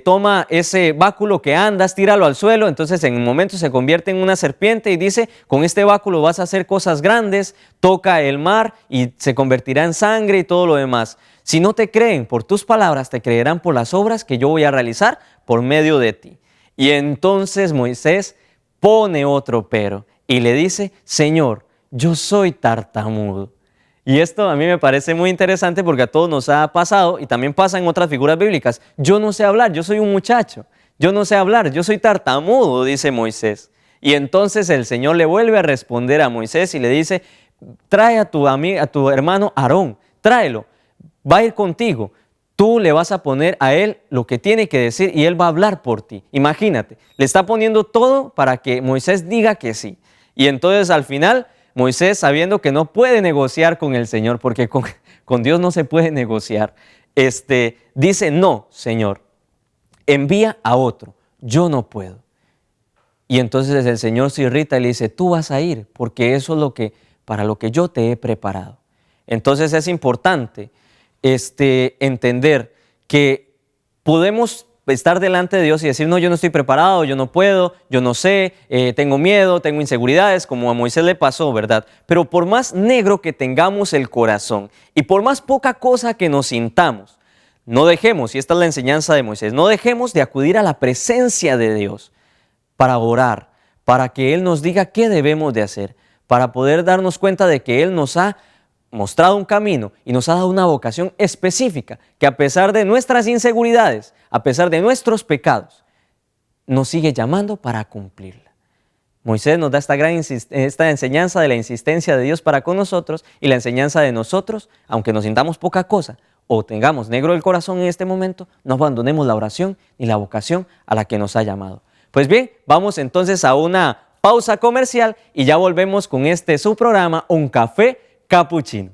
toma ese báculo que andas, tíralo al suelo. Entonces en un momento se convierte en una serpiente y dice, con este báculo vas a hacer cosas grandes, toca el mar y se convertirá en sangre y todo lo demás. Si no te creen por tus palabras, te creerán por las obras que yo voy a realizar por medio de ti. Y entonces Moisés pone otro pero y le dice, Señor, yo soy tartamudo. Y esto a mí me parece muy interesante porque a todos nos ha pasado y también pasa en otras figuras bíblicas. Yo no sé hablar, yo soy un muchacho, yo no sé hablar, yo soy tartamudo, dice Moisés. Y entonces el Señor le vuelve a responder a Moisés y le dice, trae a tu hermano Aarón, tráelo, va a ir contigo. Tú le vas a poner a él lo que tiene que decir y él va a hablar por ti. Imagínate, le está poniendo todo para que Moisés diga que sí. Y entonces al final Moisés, sabiendo que no puede negociar con el Señor, porque con Dios no se puede negociar, dice, no, Señor, envía a otro, yo no puedo. Y entonces el Señor se irrita y le dice, tú vas a ir, porque eso es para lo que yo te he preparado. Entonces es importante entender que podemos estar delante de Dios y decir, no, yo no estoy preparado, yo no puedo, yo no sé, tengo miedo, tengo inseguridades, como a Moisés le pasó, ¿verdad? Pero por más negro que tengamos el corazón y por más poca cosa que nos sintamos, no dejemos, y esta es la enseñanza de Moisés, no dejemos de acudir a la presencia de Dios para orar, para que Él nos diga qué debemos de hacer, para poder darnos cuenta de que Él nos ha mostrado un camino y nos ha dado una vocación específica que a pesar de nuestras inseguridades, a pesar de nuestros pecados, nos sigue llamando para cumplirla. Moisés nos da esta enseñanza de la insistencia de Dios para con nosotros y la enseñanza de nosotros, aunque nos sintamos poca cosa o tengamos negro el corazón en este momento, no abandonemos la oración ni la vocación a la que nos ha llamado. Pues bien, vamos entonces a una pausa comercial y ya volvemos con su programa, Un Café Capuchino.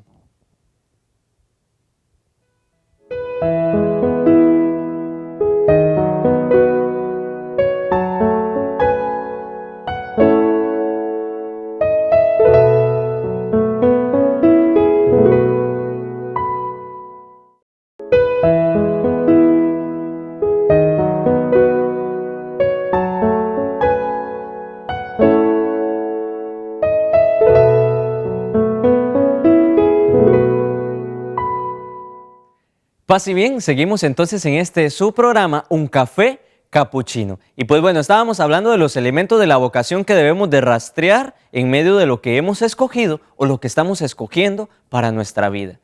Paz y bien, seguimos entonces en su programa, Un Café Capuchino. Y pues bueno, estábamos hablando de los elementos de la vocación que debemos de rastrear en medio de lo que hemos escogido o lo que estamos escogiendo para nuestra vida.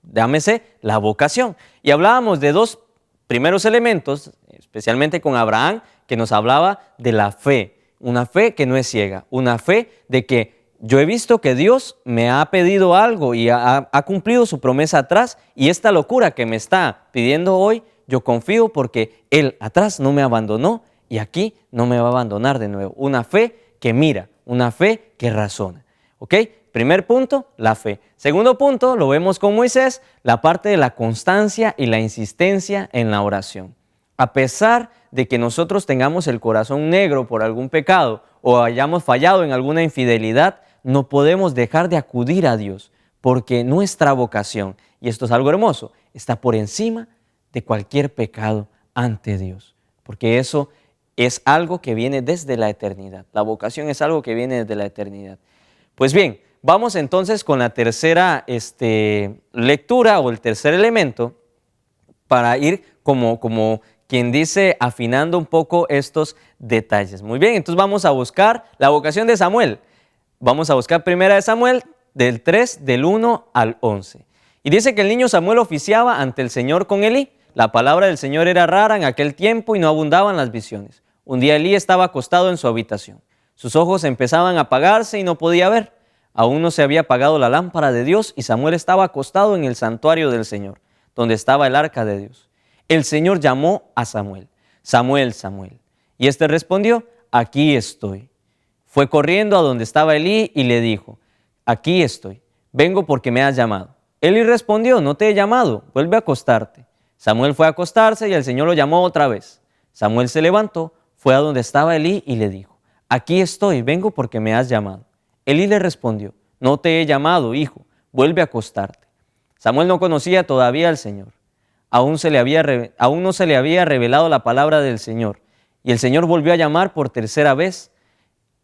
Llámese la vocación. Y hablábamos de dos primeros elementos, especialmente con Abraham, que nos hablaba de la fe. Una fe que no es ciega, una fe de que yo he visto que Dios me ha pedido algo y ha cumplido su promesa atrás, y esta locura que me está pidiendo hoy, yo confío porque Él atrás no me abandonó y aquí no me va a abandonar de nuevo. Una fe que mira, una fe que razona. ¿Ok? Primer punto, la fe. Segundo punto, lo vemos con Moisés, la parte de la constancia y la insistencia en la oración. A pesar de que nosotros tengamos el corazón negro por algún pecado o hayamos fallado en alguna infidelidad, no podemos dejar de acudir a Dios, porque nuestra vocación, y esto es algo hermoso, está por encima de cualquier pecado ante Dios, porque eso es algo que viene desde la eternidad. La vocación es algo que viene desde la eternidad. Pues bien, vamos entonces con la tercera lectura o el tercer elemento para ir como quien dice afinando un poco estos detalles. Muy bien, entonces vamos a buscar la vocación de Samuel. Vamos a buscar primera de Samuel del 3, del 1 al 11. Y dice que el niño Samuel oficiaba ante el Señor con Elí. La palabra del Señor era rara en aquel tiempo y no abundaban las visiones. Un día Elí estaba acostado en su habitación. Sus ojos empezaban a apagarse y no podía ver. Aún no se había apagado la lámpara de Dios y Samuel estaba acostado en el santuario del Señor, donde estaba el arca de Dios. El Señor llamó a Samuel, Samuel, Samuel. Y éste respondió, aquí estoy. Fue corriendo a donde estaba Elí y le dijo, aquí estoy. vengo porque me has llamado. Eli respondió, no te he llamado, vuelve a acostarte. Samuel fue a acostarse y el Señor lo llamó otra vez. Samuel se levantó, fue a donde estaba Elí y le dijo, aquí estoy, vengo porque me has llamado. Elí le respondió, no te he llamado, hijo, vuelve a acostarte. Samuel no conocía todavía al Señor. Aún no se le había revelado la palabra del Señor. Y el Señor volvió a llamar por tercera vez.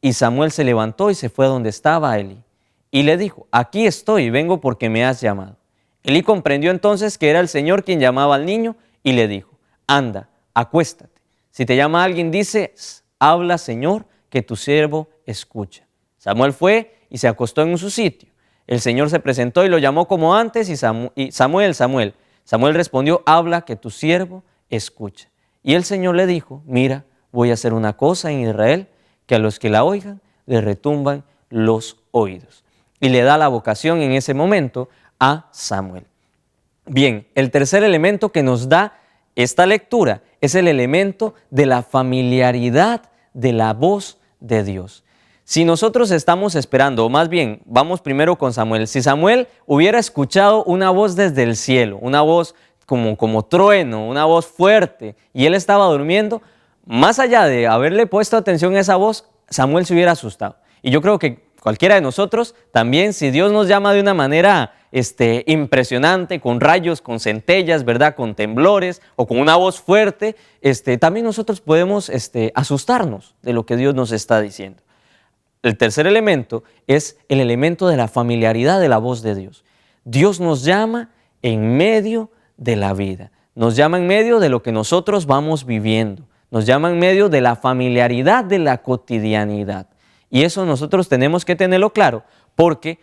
Y Samuel se levantó y se fue a donde estaba Elí. Y le dijo, aquí estoy, vengo porque me has llamado. Elí comprendió entonces que era el Señor quien llamaba al niño y le dijo, anda, acuéstate. Si te llama alguien, dice, habla, Señor, que tu siervo escucha. Samuel fue y se acostó en su sitio. El Señor se presentó y lo llamó como antes y Samuel. Samuel respondió, habla, que tu siervo escucha. Y el Señor le dijo, mira, voy a hacer una cosa en Israel, que a los que la oigan le retumban los oídos. Y le da la vocación en ese momento a Samuel. Bien, el tercer elemento que nos da esta lectura es el elemento de la familiaridad de la voz de Dios. Si nosotros estamos esperando, o más bien, vamos primero con Samuel. Si Samuel hubiera escuchado una voz desde el cielo, una voz como trueno, una voz fuerte, y él estaba durmiendo, más allá de haberle puesto atención a esa voz, Samuel se hubiera asustado. Y yo creo que cualquiera de nosotros también, si Dios nos llama de una manera impresionante, con rayos, con centellas, ¿verdad? Con temblores o con una voz fuerte, también nosotros podemos asustarnos de lo que Dios nos está diciendo. El tercer elemento es el elemento de la familiaridad de la voz de Dios. Dios nos llama en medio de la vida, nos llama en medio de lo que nosotros vamos viviendo, nos llama en medio de la familiaridad de la cotidianidad. Y eso nosotros tenemos que tenerlo claro, porque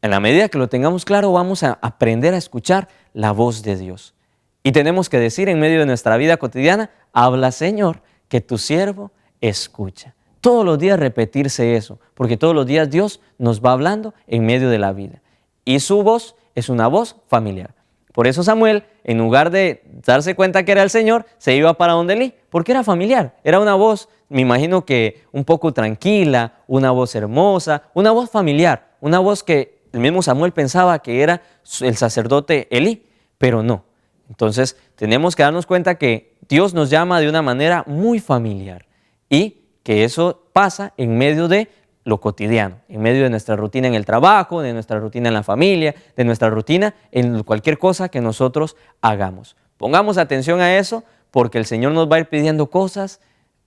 en la medida que lo tengamos claro vamos a aprender a escuchar la voz de Dios. Y tenemos que decir en medio de nuestra vida cotidiana, habla Señor, que tu siervo escucha. Todos los días repetirse eso, porque todos los días Dios nos va hablando en medio de la vida. Y su voz es una voz familiar. Por eso Samuel, en lugar de darse cuenta que era el Señor, se iba para donde Elí, porque era familiar. Era una voz, me imagino que un poco tranquila, una voz hermosa, una voz familiar, una voz que el mismo Samuel pensaba que era el sacerdote Elí, pero no. Entonces tenemos que darnos cuenta que Dios nos llama de una manera muy familiar y que eso pasa en medio de lo cotidiano, en medio de nuestra rutina en el trabajo, de nuestra rutina en la familia, de nuestra rutina en cualquier cosa que nosotros hagamos. Pongamos atención a eso porque el Señor nos va a ir pidiendo cosas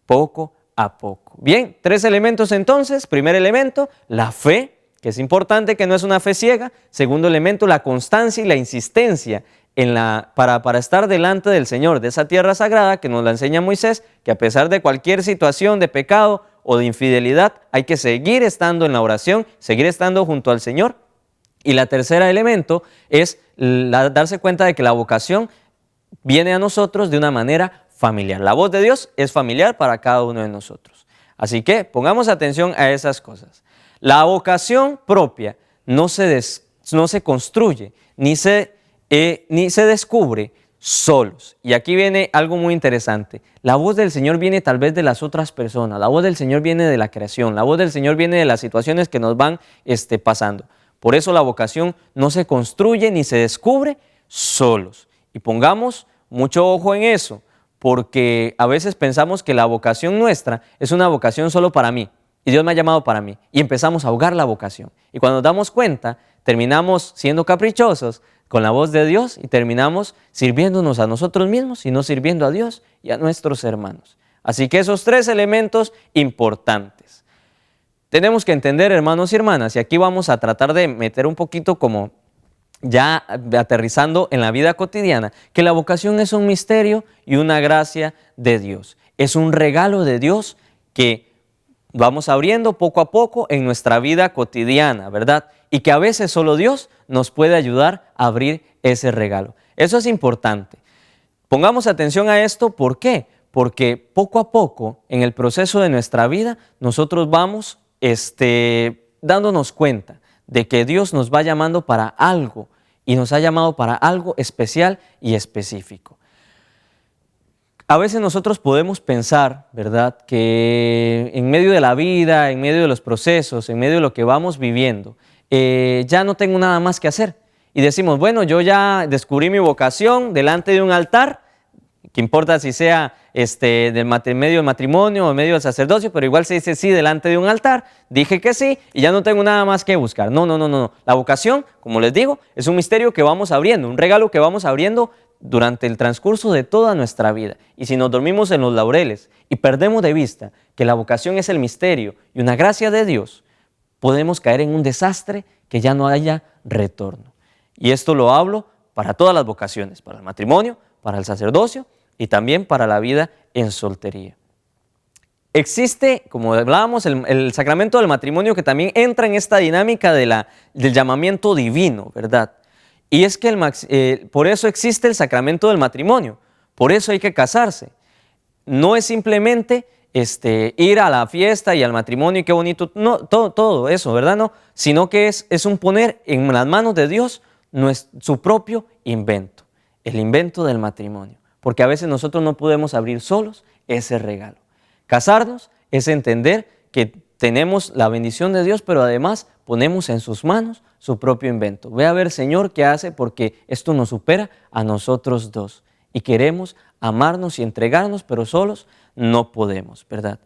poco a poco. Bien, 3 elementos entonces. Primer elemento, la fe, que es importante, que no es una fe ciega. Segundo elemento, la constancia y la insistencia para estar delante del Señor, de esa tierra sagrada que nos la enseña Moisés, que a pesar de cualquier situación de pecado o de infidelidad, hay que seguir estando en la oración, seguir estando junto al Señor. Y la tercera elemento es darse cuenta de que la vocación viene a nosotros de una manera familiar. La voz de Dios es familiar para cada uno de nosotros. Así que pongamos atención a esas cosas. La vocación propia no se construye ni se descubre solos. Y aquí viene algo muy interesante. La voz del Señor viene tal vez de las otras personas, la voz del Señor viene de la creación, la voz del Señor viene de las situaciones que nos van pasando. Por eso la vocación no se construye ni se descubre solos. Y pongamos mucho ojo en eso, porque a veces pensamos que la vocación nuestra es una vocación solo para mí, y Dios me ha llamado para mí, y empezamos a ahogar la vocación. Y cuando nos damos cuenta, terminamos siendo caprichosos con la voz de Dios y terminamos sirviéndonos a nosotros mismos y no sirviendo a Dios y a nuestros hermanos. Así que esos 3 elementos importantes. Tenemos que entender, hermanos y hermanas, y aquí vamos a tratar de meter un poquito como ya aterrizando en la vida cotidiana, que la vocación es un misterio y una gracia de Dios. Es un regalo de Dios que vamos abriendo poco a poco en nuestra vida cotidiana, ¿verdad? Y que a veces solo Dios nos puede ayudar a abrir ese regalo. Eso es importante. Pongamos atención a esto, ¿por qué? Porque poco a poco en el proceso de nuestra vida nosotros vamos dándonos cuenta de que Dios nos va llamando para algo y nos ha llamado para algo especial y específico. A veces nosotros podemos pensar, ¿verdad?, que en medio de la vida, en medio de los procesos, en medio de lo que vamos viviendo, ya no tengo nada más que hacer. Y decimos, bueno, yo ya descubrí mi vocación delante de un altar, que importa si sea medio del matrimonio o medio del sacerdocio, pero igual se dice sí delante de un altar, dije que sí y ya no tengo nada más que buscar. No, no, no, no. La vocación, como les digo, es un misterio que vamos abriendo, un regalo que vamos abriendo durante el transcurso de toda nuestra vida. Y si nos dormimos en los laureles y perdemos de vista que la vocación es el misterio y una gracia de Dios, podemos caer en un desastre que ya no haya retorno. Y esto lo hablo para todas las vocaciones, para el matrimonio, para el sacerdocio y también para la vida en soltería. Existe, como hablábamos, el sacramento del matrimonio que también entra en esta dinámica del llamamiento divino, ¿verdad? Y es que por eso existe el sacramento del matrimonio, por eso hay que casarse. No es simplemente ir a la fiesta y al matrimonio y qué bonito, no, todo eso, ¿verdad? No, sino que es un poner en las manos de Dios su propio invento, el invento del matrimonio, porque a veces nosotros no podemos abrir solos ese regalo. Casarnos es entender que tenemos la bendición de Dios, pero además ponemos en sus manos su propio invento. Ve a ver, Señor, qué hace, porque esto nos supera a nosotros dos y queremos amarnos y entregarnos, pero solos no podemos, ¿verdad?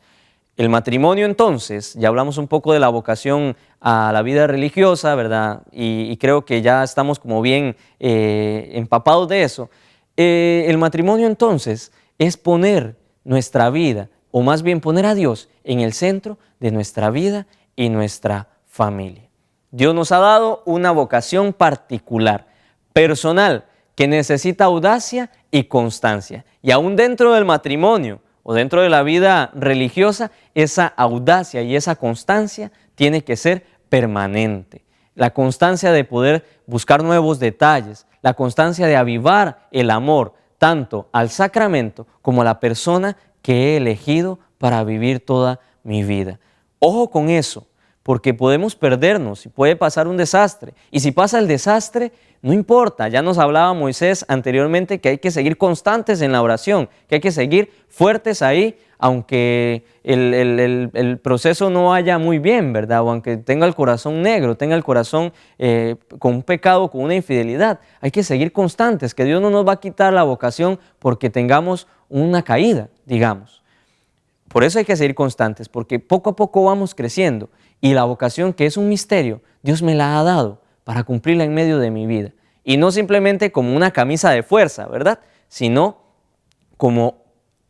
El matrimonio entonces, ya hablamos un poco de la vocación a la vida religiosa, ¿verdad? Y creo que ya estamos como bien empapados de eso. El matrimonio entonces es poner nuestra vida, o más bien poner a Dios en el centro de nuestra vida y nuestra familia. Dios nos ha dado una vocación particular, personal, que necesita audacia y constancia. Y aún dentro del matrimonio o dentro de la vida religiosa, esa audacia y esa constancia tiene que ser permanente. La constancia de poder buscar nuevos detalles, la constancia de avivar el amor tanto al sacramento como a la persona que he elegido para vivir toda mi vida. Ojo con eso, porque podemos perdernos y puede pasar un desastre. Y si pasa el desastre, no importa, ya nos hablaba Moisés anteriormente que hay que seguir constantes en la oración, que hay que seguir fuertes ahí, aunque el proceso no vaya muy bien, ¿verdad? O aunque tenga el corazón negro, tenga el corazón con un pecado, con una infidelidad. Hay que seguir constantes, que Dios no nos va a quitar la vocación porque tengamos una caída, digamos. Por eso hay que seguir constantes, porque poco a poco vamos creciendo y la vocación, que es un misterio, Dios me la ha dado para cumplirla en medio de mi vida. Y no simplemente como una camisa de fuerza, ¿verdad? Sino como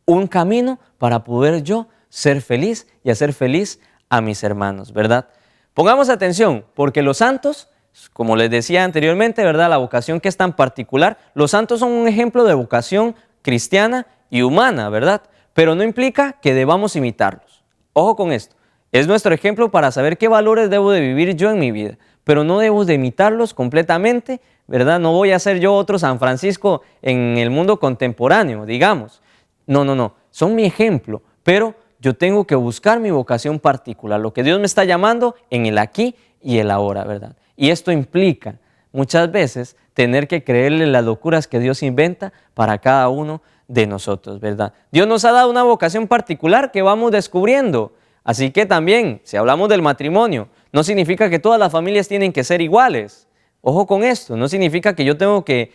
un camino para poder yo ser feliz y hacer feliz a mis hermanos, ¿verdad? Pongamos atención, porque los santos, como les decía anteriormente, ¿verdad? La vocación que es tan particular, los santos son un ejemplo de vocación cristiana y humana, ¿verdad? Pero no implica que debamos imitarlos. Ojo con esto. Es nuestro ejemplo para saber qué valores debo de vivir yo en mi vida, pero no debo de imitarlos completamente, ¿verdad? No voy a ser yo otro San Francisco en el mundo contemporáneo, digamos. No, no, no. Son mi ejemplo, pero yo tengo que buscar mi vocación particular, lo que Dios me está llamando en el aquí y el ahora, ¿verdad? Y esto implica muchas veces tener que creerle las locuras que Dios inventa para cada uno de nosotros, ¿verdad? Dios nos ha dado una vocación particular que vamos descubriendo. Así que también, si hablamos del matrimonio, no significa que todas las familias tienen que ser iguales. Ojo con esto, no significa que yo tengo que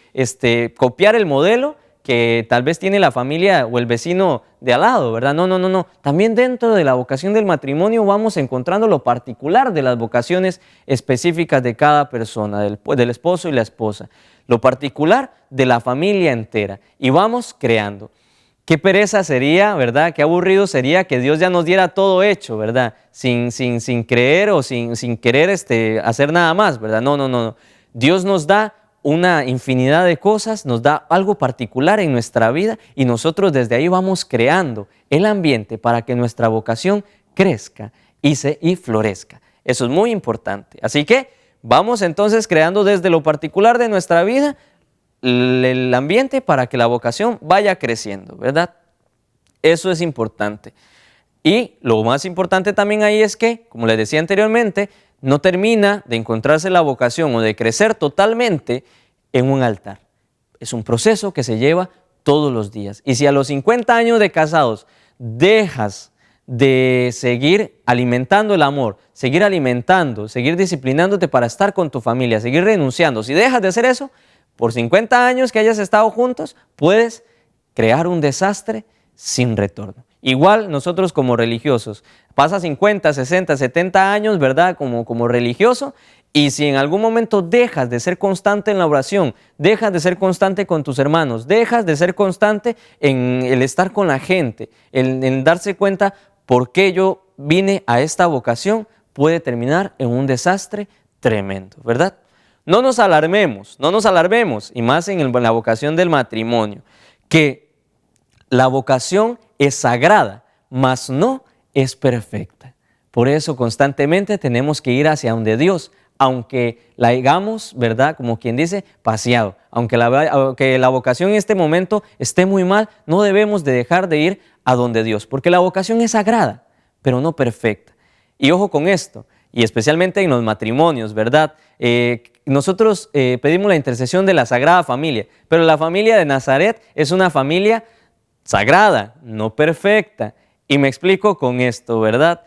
copiar el modelo que tal vez tiene la familia o el vecino de al lado, ¿verdad? No, no, no, no. También dentro de la vocación del matrimonio vamos encontrando lo particular de las vocaciones específicas de cada persona, del esposo y la esposa. Lo particular de la familia entera. Y vamos creando. Qué pereza sería, ¿verdad? Qué aburrido sería que Dios ya nos diera todo hecho, ¿verdad? Sin creer o sin querer hacer nada más, ¿verdad? No, no, no. Dios nos da una infinidad de cosas, nos da algo particular en nuestra vida y nosotros desde ahí vamos creando el ambiente para que nuestra vocación crezca y florezca. Eso es muy importante. Así que vamos entonces creando desde lo particular de nuestra vida el ambiente para que la vocación vaya creciendo, ¿verdad? Eso es importante. Y lo más importante también ahí es que, como les decía anteriormente, no termina de encontrarse la vocación o de crecer totalmente en un altar. Es un proceso que se lleva todos los días. Y si a los 50 años de casados dejas de seguir alimentando el amor, seguir alimentando, seguir disciplinándote para estar con tu familia, seguir renunciando. Si dejas de hacer eso, por 50 años que hayas estado juntos, puedes crear un desastre sin retorno. Igual nosotros como religiosos, pasa 50, 60, 70 años, ¿verdad? Como religioso, y si en algún momento dejas de ser constante en la oración, dejas de ser constante con tus hermanos, dejas de ser constante en el estar con la gente, en darse cuenta por qué yo vine a esta vocación, puede terminar en un desastre tremendo, ¿verdad? No nos alarmemos, y más en la vocación del matrimonio, que la vocación es sagrada, mas no es perfecta. Por eso constantemente tenemos que ir hacia donde Dios, aunque la hagamos, ¿verdad? Como quien dice, paseado. Aunque la vocación en este momento esté muy mal, no debemos de dejar de ir a donde Dios, porque la vocación es sagrada, pero no perfecta. Y ojo con esto, y especialmente en los matrimonios, ¿verdad? Nosotros pedimos la intercesión de la Sagrada Familia, pero la familia de Nazaret es una familia sagrada, no perfecta. Y me explico con esto, ¿verdad?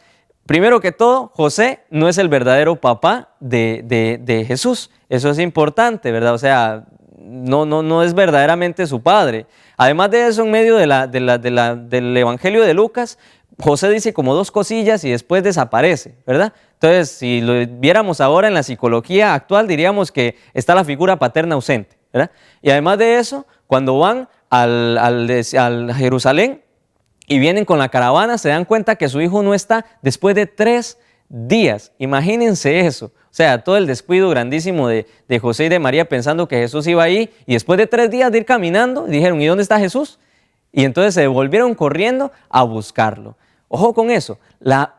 Primero que todo, José no es el verdadero papá de Jesús. Eso es importante, ¿verdad? O sea, no es verdaderamente su padre. Además de eso, en medio del Evangelio de Lucas, José dice como dos cosillas y después desaparece, ¿verdad? Entonces, si lo viéramos ahora en la psicología actual, diríamos que está la figura paterna ausente, ¿verdad? Y además de eso, cuando van al Jerusalén y vienen con la caravana, se dan cuenta que su hijo no está después de 3 días. Imagínense eso. O sea, todo el descuido grandísimo de José y de María pensando que Jesús iba ahí, y después de 3 días de ir caminando, dijeron, ¿y dónde está Jesús? Y entonces se volvieron corriendo a buscarlo. Ojo con eso, la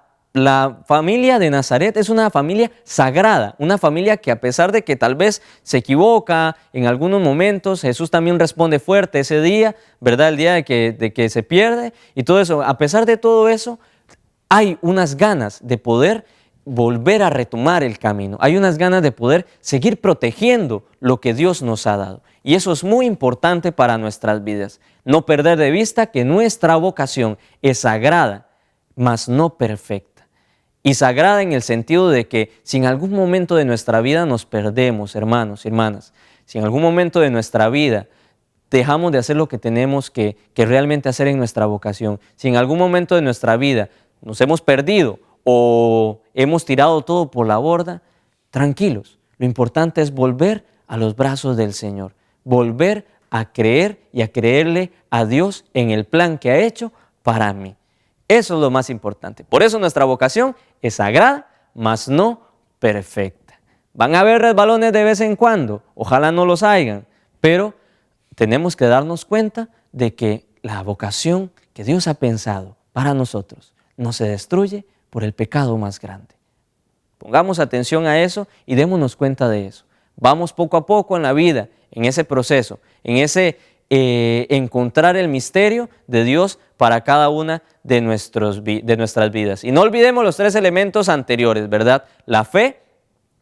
familia de Nazaret es una familia sagrada, una familia que a pesar de que tal vez se equivoca en algunos momentos, Jesús también responde fuerte ese día, ¿verdad? El día de que se pierde y todo eso. A pesar de todo eso, hay unas ganas de poder volver a retomar el camino. Hay unas ganas de poder seguir protegiendo lo que Dios nos ha dado. Y eso es muy importante para nuestras vidas. No perder de vista que nuestra vocación es sagrada, mas no perfecta. Y sagrada en el sentido de que si en algún momento de nuestra vida nos perdemos, hermanos y hermanas, si en algún momento de nuestra vida dejamos de hacer lo que tenemos que realmente hacer en nuestra vocación, si en algún momento de nuestra vida nos hemos perdido o hemos tirado todo por la borda, tranquilos. Lo importante es volver a los brazos del Señor, volver a creer y a creerle a Dios en el plan que ha hecho para mí. Eso es lo más importante. Por eso nuestra vocación es sagrada, mas no perfecta. Van a haber resbalones de vez en cuando, ojalá no los hayan, pero tenemos que darnos cuenta de que la vocación que Dios ha pensado para nosotros no se destruye por el pecado más grande. Pongamos atención a eso y démonos cuenta de eso. Vamos poco a poco en la vida, en ese proceso, en ese encontrar el misterio de Dios para cada una de nuestras vidas. Y no olvidemos los 3 elementos anteriores, ¿verdad? La fe,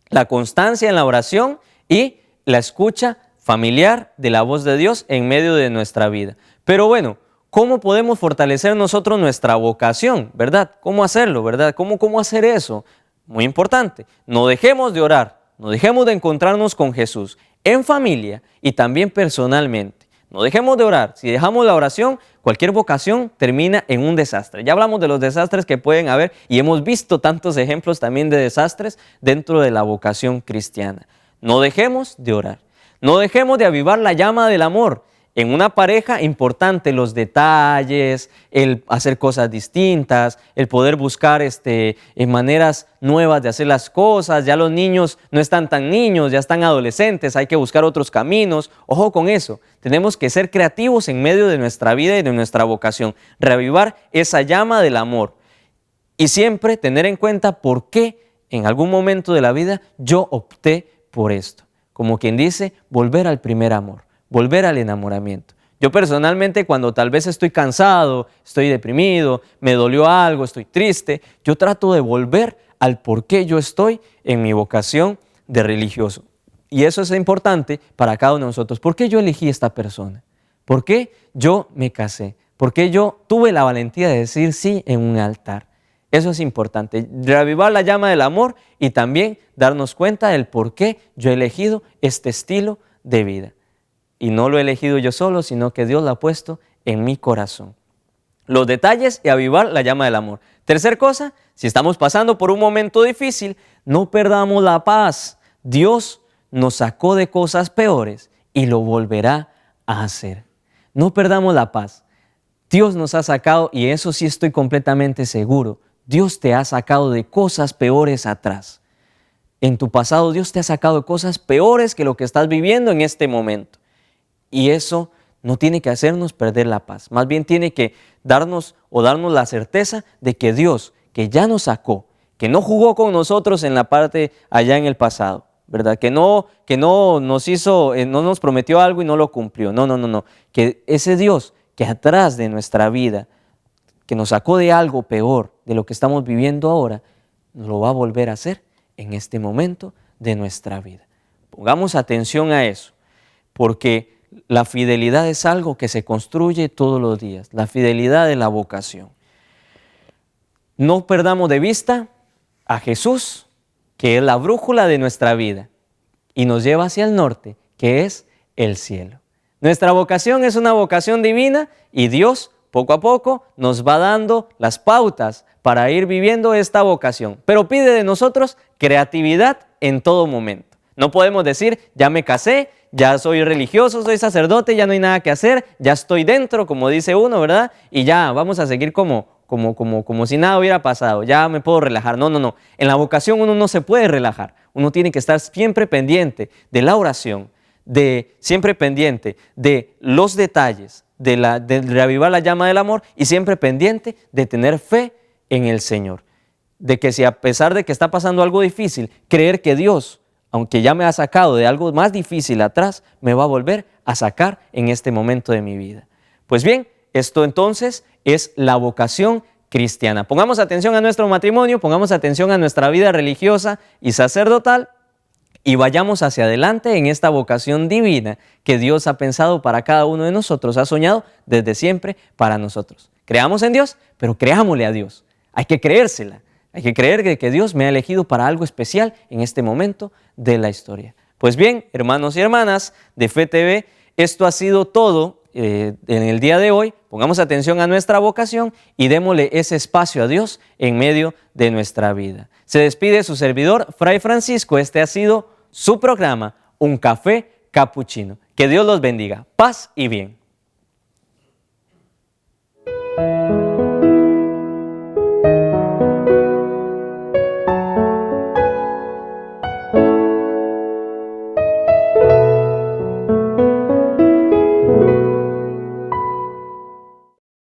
la constancia en la oración y la escucha familiar de la voz de Dios en medio de nuestra vida. Pero bueno, ¿cómo podemos fortalecer nosotros nuestra vocación, verdad? ¿Cómo hacerlo, verdad? ¿Cómo hacer eso? Muy importante, no dejemos de orar, no dejemos de encontrarnos con Jesús en familia y también personalmente. No dejemos de orar. Si dejamos la oración, cualquier vocación termina en un desastre. Ya hablamos de los desastres que pueden haber y hemos visto tantos ejemplos también de desastres dentro de la vocación cristiana. No dejemos de orar. No dejemos de avivar la llama del amor. En una pareja, importante los detalles, el hacer cosas distintas, el poder buscar maneras nuevas de hacer las cosas. Ya los niños no están tan niños, ya están adolescentes, hay que buscar otros caminos. Ojo con eso, tenemos que ser creativos en medio de nuestra vida y de nuestra vocación, reavivar esa llama del amor y siempre tener en cuenta por qué en algún momento de la vida yo opté por esto. Como quien dice, volver al primer amor. Volver al enamoramiento. Yo personalmente cuando tal vez estoy cansado, estoy deprimido, me dolió algo, estoy triste, yo trato de volver al por qué yo estoy en mi vocación de religioso. Y eso es importante para cada uno de nosotros. ¿Por qué yo elegí esta persona? ¿Por qué yo me casé? Porque yo tuve la valentía de decir sí en un altar. Eso es importante, reavivar la llama del amor y también darnos cuenta del por qué yo he elegido este estilo de vida. Y no lo he elegido yo solo, sino que Dios lo ha puesto en mi corazón. Los detalles y avivar la llama del amor. Tercer cosa, si estamos pasando por un momento difícil, no perdamos la paz. Dios nos sacó de cosas peores y lo volverá a hacer. No perdamos la paz. Dios nos ha sacado, y eso sí estoy completamente seguro, Dios te ha sacado de cosas peores atrás. En tu pasado Dios te ha sacado de cosas peores que lo que estás viviendo en este momento. Y eso no tiene que hacernos perder la paz. Más bien tiene que darnos la certeza de que Dios, que ya nos sacó, que no jugó con nosotros en la parte allá en el pasado, ¿verdad? Que no nos hizo, no nos prometió algo y no lo cumplió. No. Que ese Dios que atrás de nuestra vida, que nos sacó de algo peor de lo que estamos viviendo ahora, nos lo va a volver a hacer en este momento de nuestra vida. Pongamos atención a eso, porque la fidelidad es algo que se construye todos los días, la fidelidad de la vocación. No perdamos de vista a Jesús, que es la brújula de nuestra vida y nos lleva hacia el norte, que es el cielo. Nuestra vocación es una vocación divina y Dios poco a poco nos va dando las pautas para ir viviendo esta vocación, pero pide de nosotros creatividad en todo momento. No podemos decir, ya me casé, ya soy religioso, soy sacerdote, ya no hay nada que hacer, ya estoy dentro, como dice uno, ¿verdad? Y ya vamos a seguir como si nada hubiera pasado, ya me puedo relajar. No. En la vocación uno no se puede relajar, uno tiene que estar siempre pendiente de la oración, siempre pendiente de los detalles, de reavivar la llama del amor y siempre pendiente de tener fe en el Señor. De que si a pesar de que está pasando algo difícil, creer que Dios, aunque ya me ha sacado de algo más difícil atrás, me va a volver a sacar en este momento de mi vida. Pues bien, esto entonces es la vocación cristiana. Pongamos atención a nuestro matrimonio, pongamos atención a nuestra vida religiosa y sacerdotal y vayamos hacia adelante en esta vocación divina que Dios ha pensado para cada uno de nosotros, ha soñado desde siempre para nosotros. Creamos en Dios, pero creámosle a Dios. Hay que creérsela. Hay que creer que Dios me ha elegido para algo especial en este momento de la historia. Pues bien, hermanos y hermanas de Fe TV, esto ha sido todo en el día de hoy. Pongamos atención a nuestra vocación y démosle ese espacio a Dios en medio de nuestra vida. Se despide su servidor, Fray Francisco. Este ha sido su programa, Un Café Capuchino. Que Dios los bendiga. Paz y bien.